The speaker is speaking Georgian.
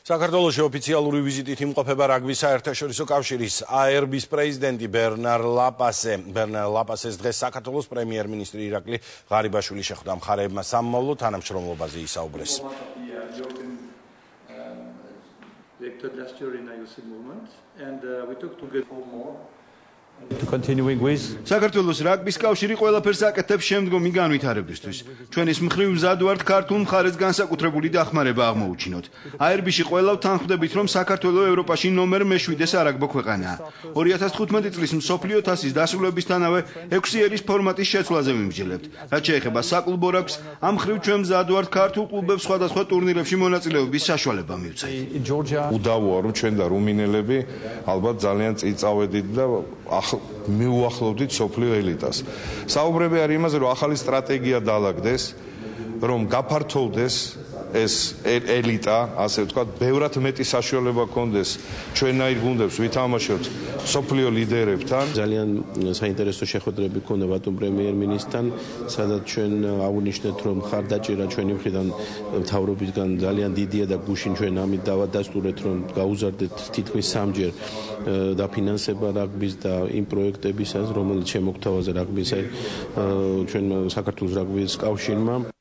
საქართველოში ოფიციალური ვიზიტით იმყოფება რაგბის საერთაშორისო კავშირის ARB-ის პრეზიდენტი ბერნარ ლაპასე. ბერნარ ლაპასეს დღეს საქართველოს პრემიერ-მინისტრი ირაკლი ღარიბაშვილი შეხვდა. მხარეებმა სამმავლო თანამშრომლობაზე ისაუბრეს. საქართველოს რაგბის კავშირი ყველაფერს აკეთებს შემდგომი განვითარებისთვის. ჩვენის მხრივ მზად ვართ ქართულ მხარეს განსაკუთრებული დახმარება აღმოუჩინოთ. ARB-ში ყველავ თანხმდებით, რომ საქართველო ევროპაში ნომერ მე-7 სარაგბო ქვეყანაა. 2015 წლის მსოფლიო თასის დასრულებისთანავე 6 ერის ფორმატის შეცვლაზე ვიმსჯელებთ. რაც შეეხება საკლუბო რაგბს, ამ მხრივ ჩვენ მზად ვართ ქართულ კლუბებს სხვადასხვა ტურნირებში მონაწილეობის საშუალება მივცეთ. უდავოა რომ ჩვენ და რუმინელები ალბათ ძალიან წიწავედით და მიუახლოვდით სოფლიო ელიტას. საუბრები არის იმაზე, რომ ახალი სტრატეგია დაალაგდეს, რომ გაფართოვდეს ეს ელიტა, ასე ვთქვათ, ბევრად მეტი საშუალება ჰქონდეს ჩვენაირ გუნდებს ვითამაშოთ სოფლიო ლიდერებთან. ძალიან საინტერესო შეხვედრები ჰქონდა ბატონ პრემიერ-მინისტრთან, სადაც ჩვენ აღვნიშნეთ, რომ მხარდაჭერა ჩვენი მხრიდან მთავრობისგან ძალიან დიდია და გუშინ ჩვენ ამით დავადასტურეთ, რომ გაუზარდეთ თითქმის 3-ჯერ დაფინანსება რაგბის და იმ პროექტებისას, რომელიც შემოგთავაზა რაგბის ჩვენ საქართველოს რაგბის კავშირმა.